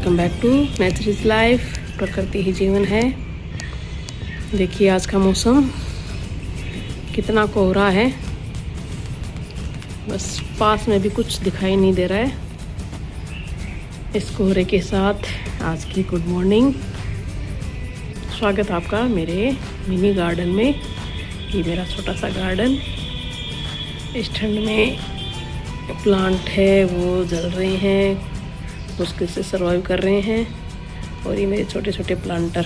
Welcome back to nature is life. प्रकृति ही जीवन है। देखिए आज का मौसम कितना कोहरा है, बस पास में भी कुछ दिखाई नहीं दे रहा है। इस कोहरे के साथ आज की गुड मॉर्निंग। स्वागत आपका मेरे मिनी गार्डन में। ये मेरा छोटा सा गार्डन, इस ठंड में प्लांट है वो जल रहे हैं, मुश्किल से सरवाइव कर रहे हैं। और ये मेरे छोटे छोटे प्लांटर।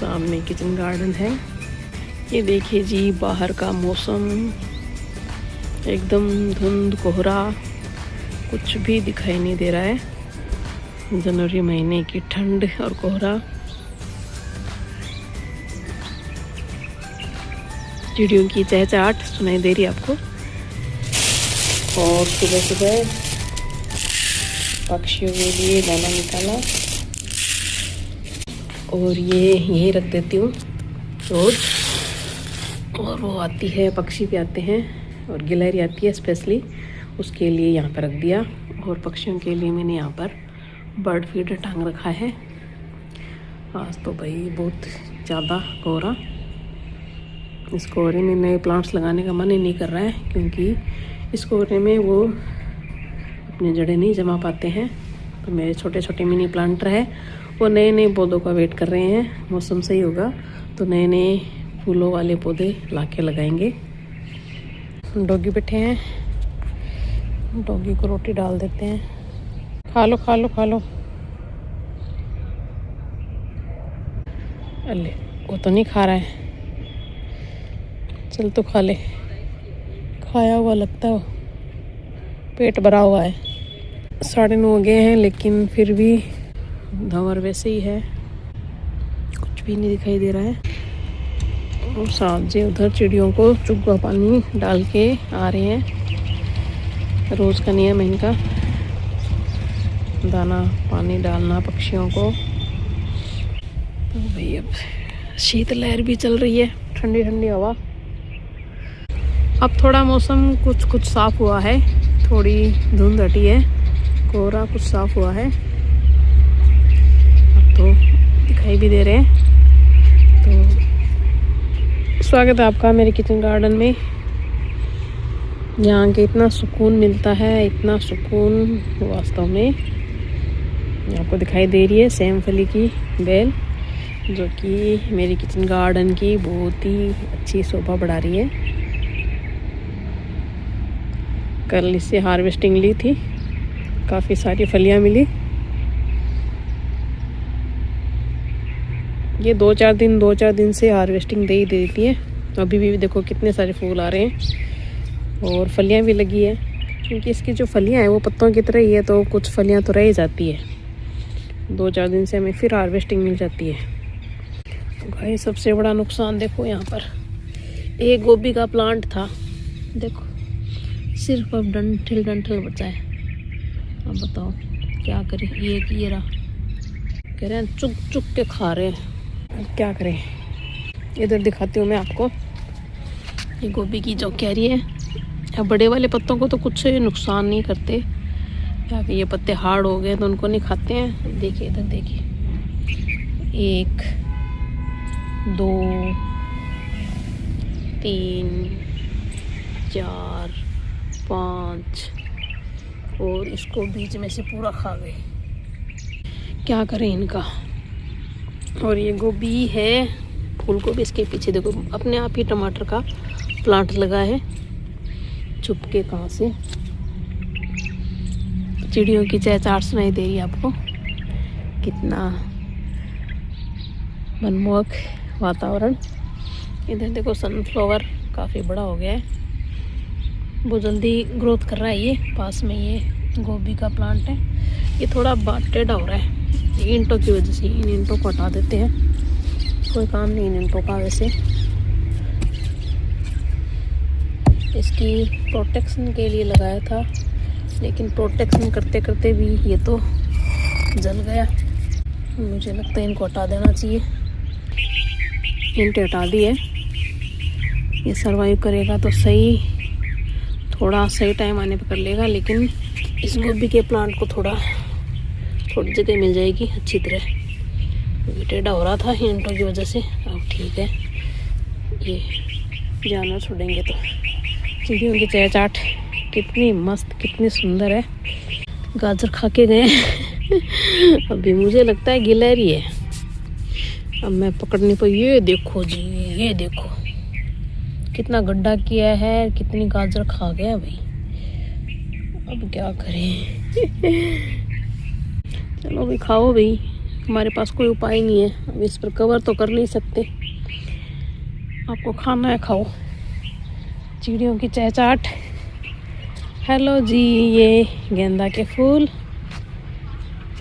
सामने किचन गार्डन है। ये देखिए जी, बाहर का मौसम एकदम धुंध कोहरा, कुछ भी दिखाई नहीं दे रहा है। जनवरी महीने की ठंड और कोहरा। चिड़ियों की चहचहाट सुनाई दे रही है आपको। और सुबह सुबह पक्षियों के लिए दाना निकाला और ये यहीं रख देती हूँ रोज। और वो आती है, पक्षी भी आते हैं और गिलहरी आती है स्पेशली, उसके लिए यहाँ पर रख दिया। और पक्षियों के लिए मैंने यहाँ पर बर्ड फीडर टांग रखा है। आज तो भाई बहुत ज़्यादा कोहरा। इस कोहरे में नए प्लांट्स लगाने का मन ही नहीं कर रहा है, क्योंकि इस कोहरे में वो अपनी जड़ें नहीं जमा पाते हैं। तो मेरे छोटे छोटे मिनी प्लांटर है, वो नए नए पौधों का वेट कर रहे हैं। मौसम सही होगा तो नए नए फूलों वाले पौधे लाके लगाएंगे। डॉगी बैठे हैं, डॉगी को रोटी डाल देते हैं। खा लो खा लो खा लो। अरे वो तो नहीं खा रहा है, चल तो खा ले। खाया हुआ लगता है, पेट भरा हुआ है। 9:30 हो गए हैं, लेकिन फिर भी धंवर वैसे ही है, कुछ भी नहीं दिखाई दे रहा है। और साथ जे उधर चिड़ियों को चुग्गा पानी डाल के आ रहे हैं। रोज़ का नियम है इनका, दाना पानी डालना पक्षियों को। तो भाई अब शीतलहर भी चल रही है, ठंडी ठंडी हवा। अब थोड़ा मौसम कुछ साफ़ हुआ है, थोड़ी धुंध हटी है, कोहरा कुछ साफ़ हुआ है। अब तो दिखाई भी दे रहे हैं। तो स्वागत है आपका मेरे किचन गार्डन में। यहाँ के इतना सुकून मिलता है, इतना सुकून वास्तव में। आपको दिखाई दे रही है सेमफली की बेल, जो कि मेरी किचन गार्डन की बहुत ही अच्छी शोभा बढ़ा रही है। कल इससे हार्वेस्टिंग ली थी, काफ़ी सारी फलियां मिली। ये 2-4 दिन से हार्वेस्टिंग दे ही देती है। अभी भी देखो कितने सारे फूल आ रहे हैं और फलियां भी लगी है। क्योंकि इसकी जो फलियां हैं वो पत्तों की तरह ही है, तो कुछ फलियां तो रह ही जाती है। 2-4 दिन से हमें फिर हार्वेस्टिंग मिल जाती है। तो भाई सबसे बड़ा नुकसान देखो, यहाँ पर एक गोभी का प्लांट था, देखो सिर्फ अब डंठल बचा है। अब बताओ क्या करें। ये रहा, कह रहे हैं चुग चुग के खा रहे हैं। अब क्या करें। इधर दिखाती हूँ मैं आपको, ये गोभी की जो कैरी है। अब बड़े वाले पत्तों को तो कुछ नुकसान नहीं करते, क्या कि ये पत्ते हार्ड हो गए तो उनको नहीं खाते हैं। देखिए इधर देखिए, 1 2 3 4 5 और इसको बीच में से पूरा खा गए। क्या करें इनका। और ये गोभी है, फूल गोभी, इसके पीछे देखो अपने आप ही टमाटर का प्लांट लगा है, छुप के कहाँ से। चिड़ियों की चहचहाट सुनाई दे रही है आपको। कितना मनमोहक वातावरण। इधर देखो सनफ्लावर काफ़ी बड़ा हो गया है, बहुत जल्दी ग्रोथ कर रहा है। ये पास में ये गोभी का प्लांट है, ये थोड़ा टेढ़ा हो रहा है ईंटों की वजह से। इन ईंटों को हटा देते हैं, कोई काम नहीं इन ईंटों का वैसे। इसकी प्रोटेक्शन के लिए लगाया था, लेकिन प्रोटेक्शन करते करते भी ये तो जल गया। मुझे लगता है इनको हटा देना चाहिए। ईंटें हटा दी है, ये सरवाइव करेगा तो सही, थोड़ा सही टाइम आने पर कर लेगा। लेकिन इस गोभी के प्लांट को थोड़ा थोड़ी जगह मिल जाएगी अच्छी तरह, क्योंकि टेढ़ा हो रहा था ईंटों की वजह से। अब ठीक है, ये जानवर छोड़ेंगे तो। चिड़ियों की चहचहाट कितनी मस्त, कितनी सुंदर है। गाजर खा के गए अभी मुझे लगता है गिलहरी है। अब मैं पकड़ने पर, ये देखो जी, ये देखो कितना गड्ढा किया है, कितनी गाजर खा गया भाई। अब क्या करें चलो भाई, खाओ भाई, हमारे पास कोई उपाय नहीं है। अब इस पर कवर तो कर नहीं सकते, आपको खाना है खाओ। चिड़ियों की चहचहाट। हेलो जी, ये गेंदा के फूल,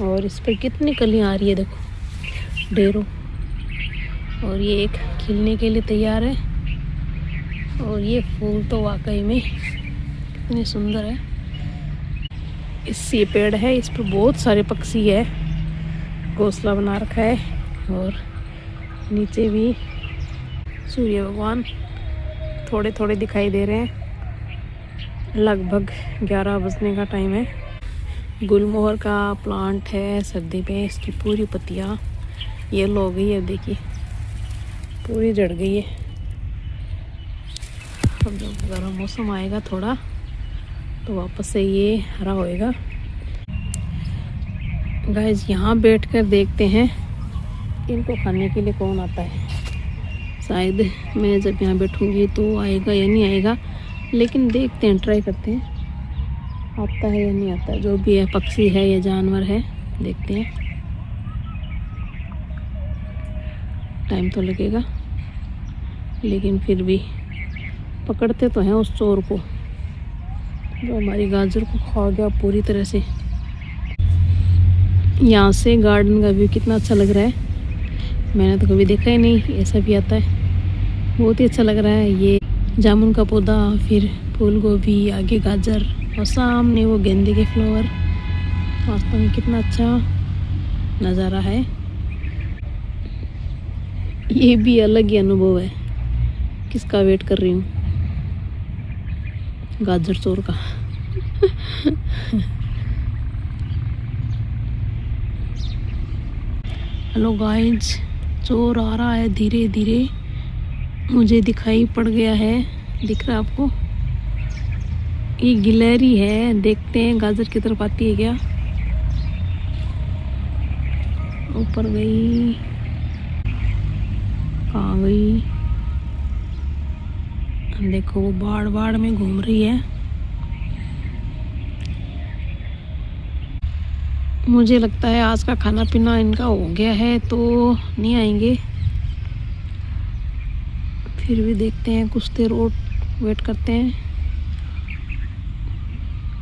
और इस पर कितनी कलियां आ रही है देखो, ढेरों। और ये एक खिलने के लिए तैयार है। और ये फूल तो वाकई में कितने सुंदर है। इससे पेड़ है, इस पर बहुत सारे पक्षी है, घोंसला बना रखा है। और नीचे भी सूर्य भगवान थोड़े थोड़े दिखाई दे रहे हैं। लगभग 11 बजने का टाइम है। गुलमोहर का प्लांट है, सर्दी पे इसकी पूरी पत्तियां येलो हो गई है, देखिए पूरी झड़ गई है। अब जब गर्म मौसम आएगा थोड़ा तो वापस से ये हरा होएगा। गाइस, यहाँ बैठकर देखते हैं इनको खाने के लिए कौन आता है। शायद मैं जब यहाँ बैठूंगी तो आएगा या नहीं आएगा, लेकिन देखते हैं, ट्राई करते हैं आता है या नहीं आता। जो भी है, पक्षी है या जानवर है, देखते हैं। टाइम तो लगेगा, लेकिन फिर भी पकड़ते तो हैं उस चोर को जो हमारी गाजर को खा गया पूरी तरह से। यहाँ से गार्डन का व्यू कितना अच्छा लग रहा है, मैंने तो कभी देखा ही नहीं, ऐसा भी आता है। बहुत ही अच्छा लग रहा है। ये जामुन का पौधा, फिर फूल गोभी, आगे गाजर, और सामने वो गेंदे के फ्लावर। वास्तव में कितना अच्छा नज़ारा है। ये भी अलग ही अनुभव है। किसका वेट कर रही हूँ? गाजर चोर का हेलो गाइस, चोर आ रहा है धीरे धीरे, मुझे दिखाई पड़ गया है। दिख रहा है आपको? ये गिलहरी है, देखते हैं गाजर की तरफ आती है क्या। ऊपर गई, कहाँ गई? देखो वो बाड़ बाड़ में घूम रही है। मुझे लगता है आज का खाना पीना इनका हो गया है, तो नहीं आएंगे। फिर भी देखते हैं, कुछ देर और वेट करते हैं।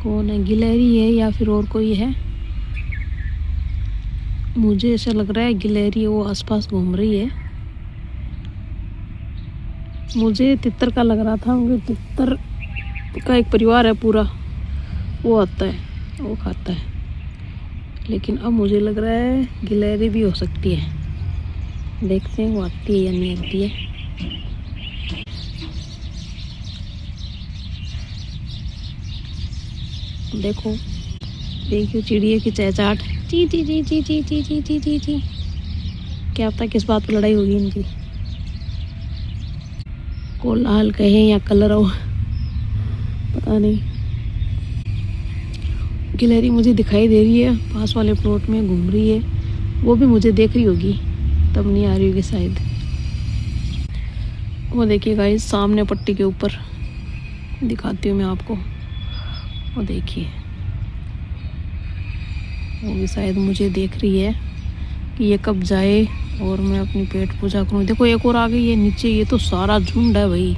कौन है? गिलहरी है या फिर और कोई है? मुझे ऐसा लग रहा है गिलहरी वो आसपास घूम रही है। मुझे तितर का लग रहा था, क्योंकि तितर का एक परिवार है पूरा, वो आता है, वो खाता है। लेकिन अब मुझे लग रहा है गिलहरी भी हो सकती है। देखते हैं वो आती है या नहीं आती है। देखो देखियो चिड़िया की चहचहाट, ची ची ची ची ची ची ची ची ची ची। क्या पता किस बात पर लड़ाई होगी इनकी, कोलाहल कहे या कलरव, पता नहीं। गिलहरी मुझे दिखाई दे रही है, पास वाले प्लॉट में घूम रही है। वो भी मुझे देख रही होगी, तब नहीं आ रही होगी शायद। वो देखिए गाइस, सामने पट्टी के ऊपर दिखाती हूँ मैं आपको। वो देखिए, वो भी शायद मुझे देख रही है कि ये कब जाए और मैं अपनी पेट पूजा करूँ। देखो एक और आ गई है नीचे, ये तो सारा झुंड है भाई।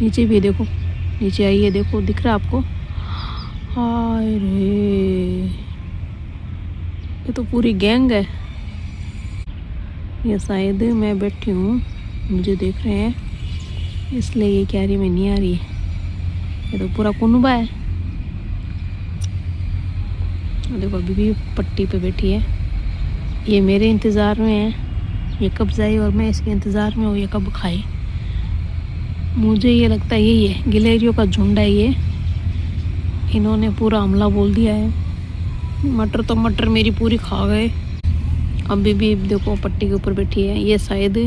नीचे भी देखो, नीचे आई है, देखो दिख रहा है आपको? हाय रे, ये तो पूरी गैंग है। ये शायद मैं बैठी हूँ, मुझे देख रहे हैं, इसलिए ये क्यारी में नहीं आ रही है। ये तो पूरा कुनबा है। देखो अभी भी पट्टी पे बैठी है। ये मेरे इंतज़ार में है, ये कब जाए और मैं इसके इंतज़ार में हूँ ये कब खाए। मुझे ये लगता है यही है, गिलहरियों का झुंड है ये। इन्होंने पूरा हमला बोल दिया है। मटर तो मटर मेरी पूरी खा गए। अभी भी देखो पट्टी के ऊपर बैठी है, ये शायद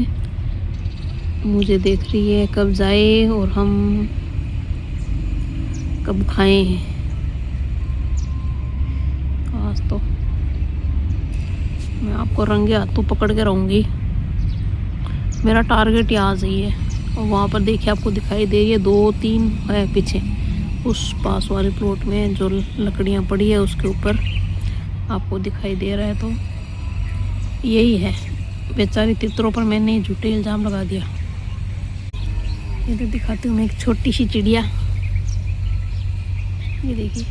मुझे देख रही है कब जाए और हम कब खाएं। आज तो मैं आपको रंगे हाथों पकड़ के रहूँगी। मेरा टारगेट यहाँ सही है। और वहाँ पर देखिए आपको दिखाई दे रही है 2-3 है पीछे, उस पास वाले प्लॉट में जो लकड़ियाँ पड़ी है उसके ऊपर आपको दिखाई दे रहा है। तो यही है, बेचारी तितरों पर मैंने झूठे इल्ज़ाम लगा दिया। इधर दिखाती हूँ मैं एक छोटी सी चिड़िया, ये देखिए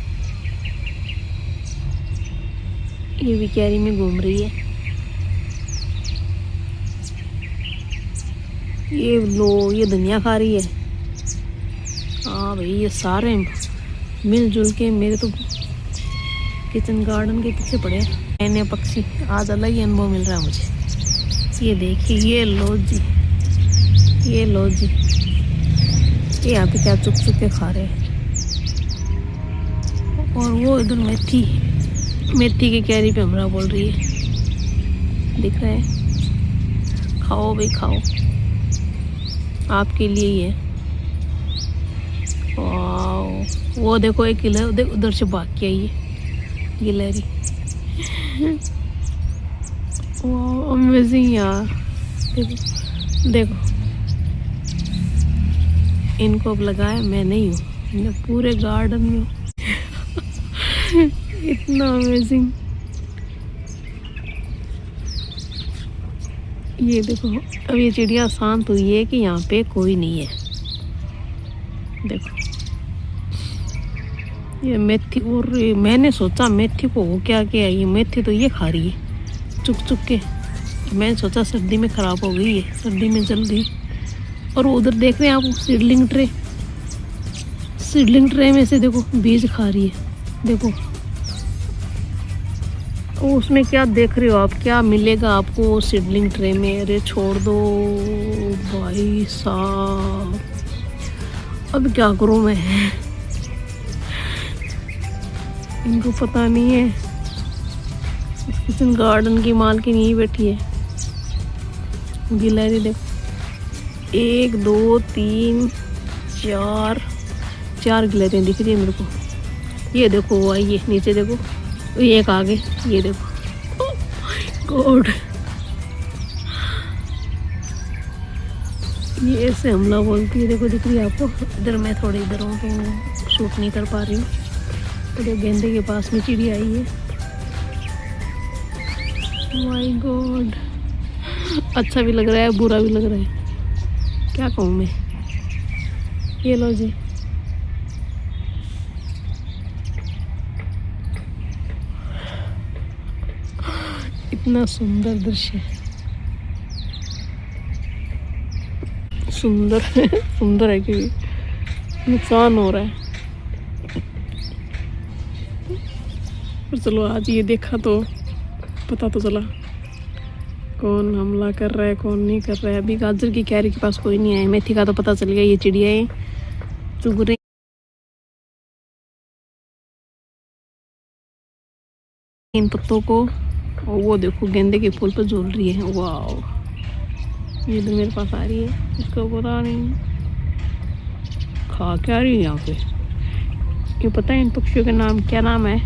ये भी क्यारी में घूम रही है। ये लो ये धनिया खा रही है। हाँ भाई ये सारे मिलजुल के मेरे तो किचन गार्डन के पीछे पड़े हैं। नए पक्षी, आज अलग ही अनुभव मिल रहा है मुझे। ये देखिए ये लो जी, ये लो जी, ये यहाँ पे क्या चुप चुप के खा रहे हैं। और वो इधर मेथी की क्यारी पे हमरा बोल रही है, दिख रहा है। खाओ भाई खाओ, आपके लिए ही है। वाह वो देखो एक उधर से भाग के आई है गिलहरी। वाह अमेजिंग यार। देखो देखो इनको अब लगाया मैं नहीं हूँ, मैं पूरे गार्डन में इतना अमेजिंग। ये देखो अब ये चिड़िया शांत हुई है कि यहाँ पे कोई नहीं है। देखो ये मेथी, और मैंने सोचा मेथी को हो क्या क्या, ये मेथी तो ये खा रही है चुप चुप के। मैंने सोचा सर्दी में ख़राब हो गई है, सर्दी में जल गई। और उधर देख रहे हैं आप सीडलिंग ट्रे में से देखो बीज खा रही है। देखो उसमें क्या देख रहे हो आप, क्या मिलेगा आपको सीडलिंग ट्रे में। अरे छोड़ दो भाई साहब, अब क्या करूं मैं। इनको पता नहीं है किचन गार्डन की मालकिन यही बैठी है। गिलहरी देखो 1 2 3 4 गिलहरियाँ दिख रही है मेरे को। ये देखो वो आई है नीचे, देखो एक आगे, ये देखो गॉड। ये ऐसे हमला बोलती है, देखो दिख रही है आपको। इधर मैं थोड़ी इधर हूँ तो शूट नहीं कर पा रही हूँ। तो गेंदे के पास में चिड़ी आई है। माय गॉड, अच्छा भी लग रहा है बुरा भी लग रहा है, क्या कहूँ मैं। ये लो जी, इतना सुंदर दृश्य, सुंदर सुंदर है कि नुकसान हो रहा है। पर चलो आज ये देखा तो पता तो चला कौन हमला कर रहा है कौन नहीं कर रहा है। अभी गाजर की क्यारी के पास कोई नहीं आया, मेथी का तो पता चल गया। ये चिड़िया चुग रही इन पत्तों को। और वो देखो गेंदे के फूल पर झूल रही है। वाह, ये तो मेरे पास आ रही है, इसको पता नहीं खा क्या रही है यहाँ पे। क्यों पता है इन पक्षियों के नाम, क्या नाम है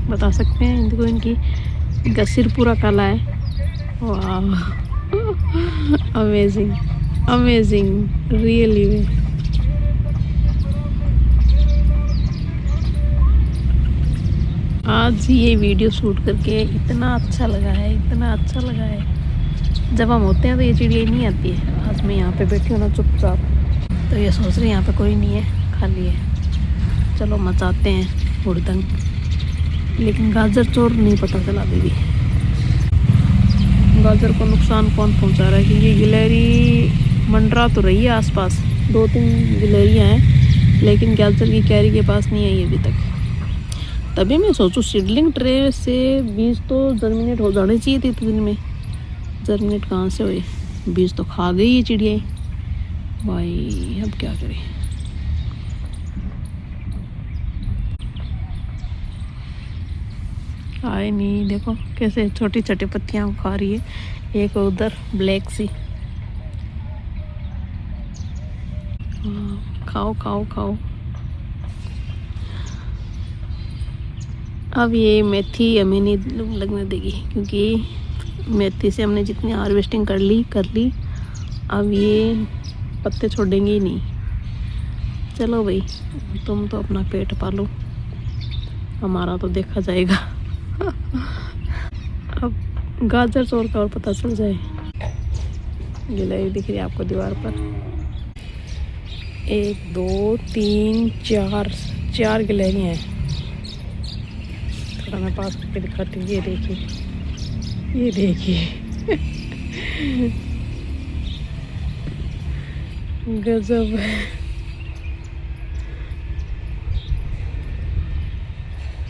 बता सकते हैं? देखो इनका सिर पूरा काला है। वाह अमेजिंग अमेजिंग रियली। आज ये वीडियो शूट करके इतना अच्छा लगा है, इतना अच्छा लगा है। जब हम होते हैं तो ये चिड़िया नहीं आती है। आज मैं यहाँ पे बैठी हूँ ना चुपचाप, तो ये सोच रही है यहाँ पे कोई नहीं है, खाली है, चलो मचाते हैं हुड़दंग। लेकिन गाजर चोर नहीं पता चला अभी भी। गाजर को नुकसान कौन पहुँचा रहा है? कि ये गिलहरी मंडरा तो रही है आसपास, 2-3 गिलहरियाँ हैं, लेकिन गाजर की क्यारी के पास नहीं आई अभी तक। तभी मैं सोचूं सीडलिंग ट्रे से बीज तो जर्मिनेट हो जाने चाहिए थे इतने दिन में। जर्मिनेट कहाँ से हुए? बीज तो खा गई ये चिड़िया भाई, अब क्या करें। खाए नहीं, देखो कैसे छोटी छोटी पत्तियां खा रही है, एक उधर ब्लैक सी। खाओ खाओ खाओ। अब ये मेथी हमें नहीं लगने देगी, क्योंकि मेथी से हमने जितनी हार्वेस्टिंग कर ली अब ये पत्ते छोड़ेंगे ही नहीं। चलो भाई, तुम तो अपना पेट पालो, हमारा तो देखा जाएगा। अब गाजर चोर का और पता चल जाए। गिलहरी दिख रही है आपको दीवार पर, 1 2 3 4 गिलहरियाँ हैं। थोड़ा मैं पास करके दिखाती हूँ, ये देखिए, ये देखिए। गजब।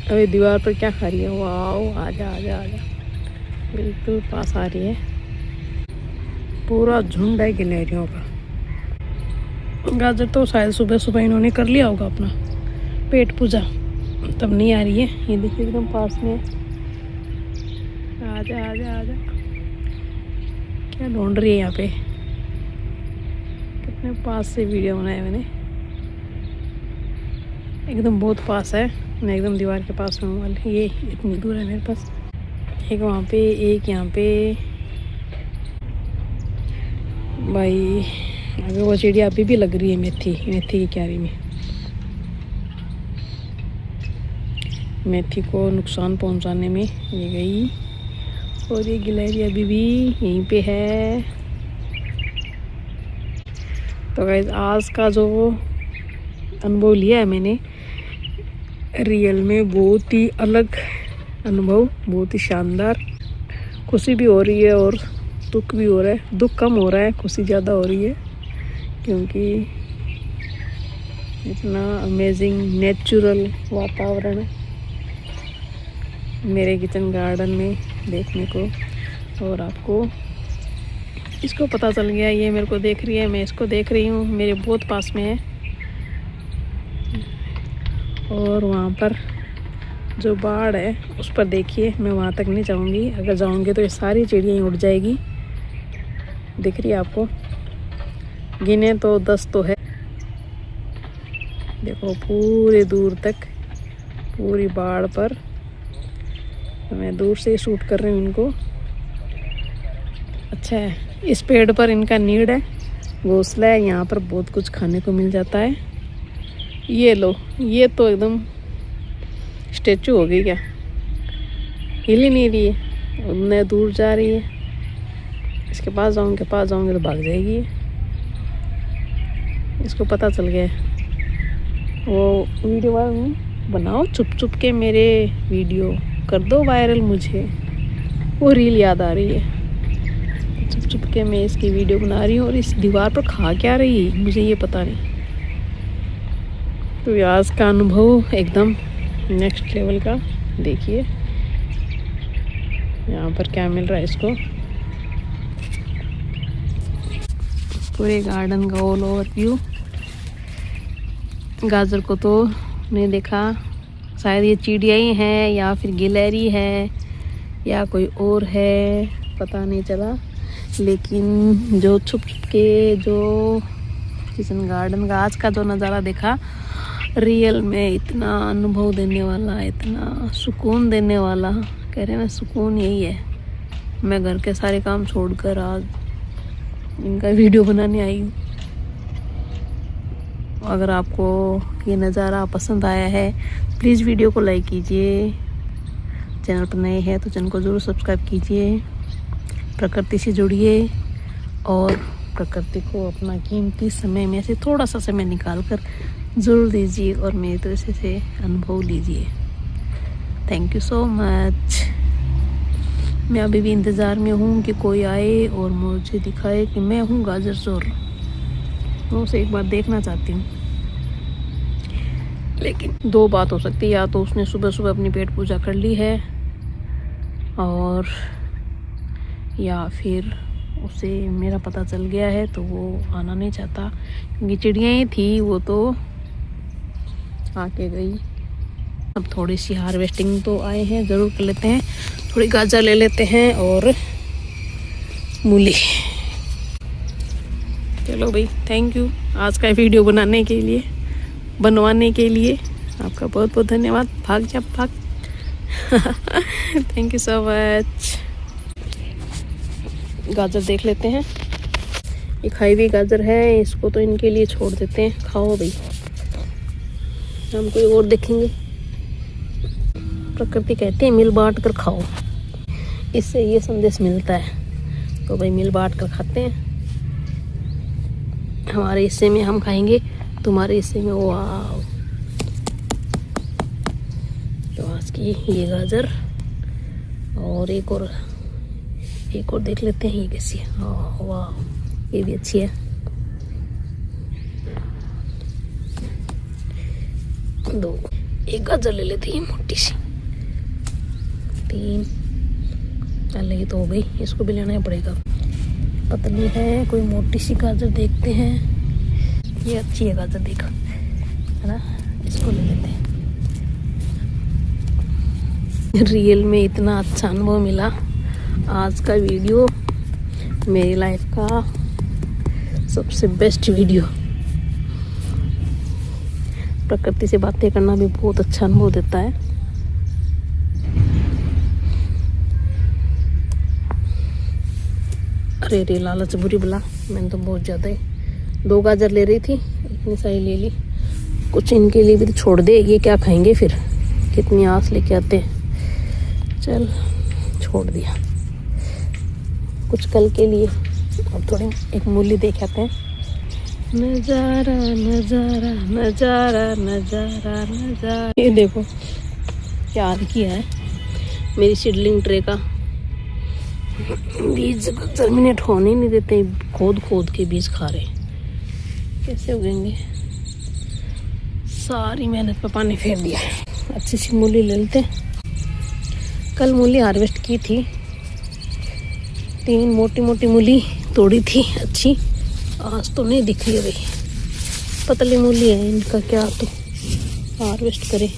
अभी दीवार पर क्या खा रही है? वाओ, आजा आजा आजा, बिल्कुल पास आ रही है। पूरा झुंड है गिलहरियों का। गाजर तो शायद सुबह सुबह इन्होंने कर लिया होगा अपना पेट पूजा, तब नहीं आ रही है। ये देखिए एकदम पास में। आजा आजा आजा, क्या ढूंढ रही है यहाँ पे? कितने पास से वीडियो बनाया मैंने, एकदम बहुत पास है। मैं एकदम दीवार के पास में हूँ, ये इतनी दूर है मेरे पास। एक वहाँ पे, एक यहाँ पे। भाई अगर वो चिड़िया अभी भी लग रही है मेथी की क्यारी में। मेथी को नुकसान पहुंचाने में ये गई, और ये गिलहरी अभी भी यहीं पे है। तो गाइस, आज का जो अनुभव लिया है मैंने, रियल में बहुत ही अलग अनुभव, बहुत ही शानदार। खुशी भी हो रही है और दुख भी हो रहा है। दुख कम हो रहा है, खुशी ज़्यादा हो रही है, क्योंकि इतना अमेजिंग नेचुरल वातावरण मेरे किचन गार्डन में देखने को। और आपको इसको पता चल गया, ये मेरे को देख रही है, मैं इसको देख रही हूँ, मेरे बहुत पास में है। और वहाँ पर जो बाढ़ है उस पर देखिए, मैं वहाँ तक नहीं जाऊँगी। अगर जाऊँगी तो ये सारी चिड़िया ही उड़ जाएगी। दिख रही है आपको? गिने तो 10 तो है। देखो पूरे दूर तक, पूरी बाढ़ पर। तो मैं दूर से शूट कर रही हूँ इनको। अच्छा है, इस पेड़ पर इनका नीड है, घोंसला है, यहाँ पर बहुत कुछ खाने को मिल जाता है। ये लो, ये तो एकदम स्टैचू हो गई क्या, हिल ही नहीं रही है, उतने दूर जा रही है। इसके पास जाऊँगी तो भाग जाएगी। इसको पता चल गया है। वो वीडियो बनाओ चुप चुप के, मेरे वीडियो कर दो वायरल, मुझे वो रील याद आ रही है। चुप चुप के मैं इसकी वीडियो बना रही हूँ, और इस दीवार पर खा क्या रही है मुझे ये पता नहीं। तो आज का अनुभव एकदम नेक्स्ट लेवल का। देखिए यहाँ पर क्या मिल रहा है इसको, पूरे गार्डन का ऑल ओवर व्यू। गाजर को तो नहीं देखा, शायद ये चिड़िया ही है या फिर गिलहरी है या कोई और है, पता नहीं चला। लेकिन जो छुप छुप के जो किचन गार्डन का आज का जो नज़ारा देखा, रियल में इतना अनुभव देने वाला, इतना सुकून देने वाला। कह रहे हैं ना, सुकून यही है। मैं घर के सारे काम छोड़कर आज इनका वीडियो बनाने आई हूँ। अगर आपको ये नज़ारा पसंद आया है, प्लीज़ वीडियो को लाइक कीजिए। चैनल पर नए हैं तो चैनल को ज़रूर सब्सक्राइब कीजिए। प्रकृति से जुड़िए और प्रकृति को अपना कीमती समय में से थोड़ा सा समय निकाल कर ज़रूर दीजिए, और मेरी तरह से अनुभव लीजिए। Thank you so much. मैं अभी भी इंतज़ार में हूँ कि कोई आए और मुझे दिखाए कि मैं हूँ गाजर चोर। मैं उसे एक बार देखना चाहती हूँ। लेकिन 2 बात हो सकती है, या तो उसने सुबह सुबह अपनी पेट पूजा कर ली है, और या फिर उसे मेरा पता चल गया है तो वो आना नहीं चाहता, क्योंकि चिड़िया ही थी वो तो आके गई। अब थोड़ी सी हार्वेस्टिंग तो आए हैं, ज़रूर कर लेते हैं। थोड़ी गाजर ले लेते हैं और मूली। चलो भाई, थैंक यू आज का वीडियो बनवाने के लिए आपका बहुत बहुत धन्यवाद। भाग जा भाग। Thank you so much. गाजर देख लेते हैं, ये खाई हुई गाजर है, इसको तो इनके लिए छोड़ देते हैं। खाओ भाई, हम कोई और देखेंगे। प्रकृति कहती है मिल बांट कर खाओ, इससे ये संदेश मिलता है। तो भाई मिल बांट कर खाते हैं। हमारे हिस्से में हम खाएंगे, तुम्हारे हिस्से में वो आओ। तो आज की ये गाजर और एक और देख लेते हैं, ये कैसी है। वाह, ये भी अच्छी है। दो, एक गाजर ले लेते हैं मोटी सी। 3 चल, ये तो हो गई, इसको भी लेना पड़ेगा। पतली है, कोई मोटी सी गाजर देखते हैं। ये अच्छी है गाजर, देखो है ना, इसको ले लेते हैं। रियल में इतना अच्छा अनुभव मिला। आज का वीडियो मेरी लाइफ का सबसे बेस्ट वीडियो। प्रकृति से बातें करना भी बहुत अच्छा अनुभव देता है। अरे रे, लालच बुरी बला, मैंने तो बहुत ज़्यादा ही 2 गाजर ले रही थी, इतनी सारी ले ली। कुछ इनके लिए भी तो छोड़ दे, ये क्या खाएंगे फिर, कितनी आस लेके आते हैं। चल, छोड़ दिया। कुछ कल के लिए। अब थोड़ी एक मूली देख आते हैं। नजारा नजारा नजारा नजारा नजारा, ये देखो क्या हाल किया है मेरी सीडलिंग ट्रे का। बीज जर्मिनेट होने नहीं देते, खोद के बीज खा रहे, कैसे उगेंगे। सारी मेहनत पे पानी फेर दिया। अच्छी सी मूली ले लेते हैं। कल मूली हार्वेस्ट की थी, 3 मोटी मोटी मूली तोड़ी थी अच्छी। आज तो नहीं दिख रही है भाई, पतली मूली है, इनका क्या तो हार्वेस्ट करे।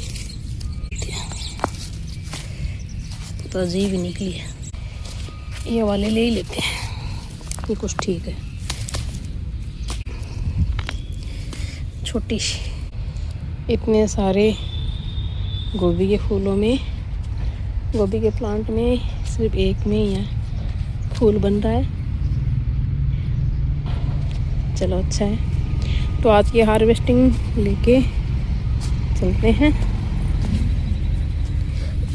तो अजीब ही निकली है, ये वाले ले ही लेते हैं, ये कुछ ठीक है। छोटी सी। इतने सारे गोभी के फूलों में, गोभी के प्लांट में सिर्फ एक में ही है फूल बन रहा है। चलो अच्छा है। तो आज की हार्वेस्टिंग लेके चलते हैं।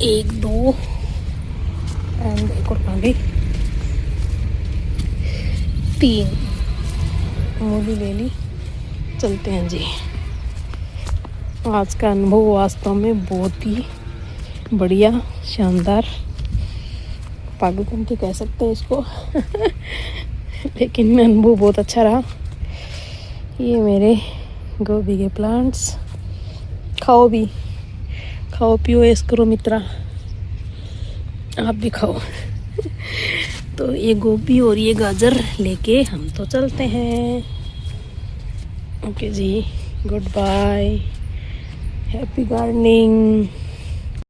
1 2 एंड एक और आ गई, 3 मूली ले ली। चलते हैं जी। आज का अनुभव वास्तव में बहुत ही बढ़िया, शानदार, पागलपंती कह सकते हैं इसको। लेकिन अनुभव बहुत अच्छा रहा। ये मेरे गोभी के प्लांट्स, खाओ भी, खाओ पियो ऐश करो मित्रा, आप भी खाओ। तो ये गोभी और ये गाजर लेके हम तो चलते हैं। ओके जी, गुड बाय, हैप्पी गार्डनिंग।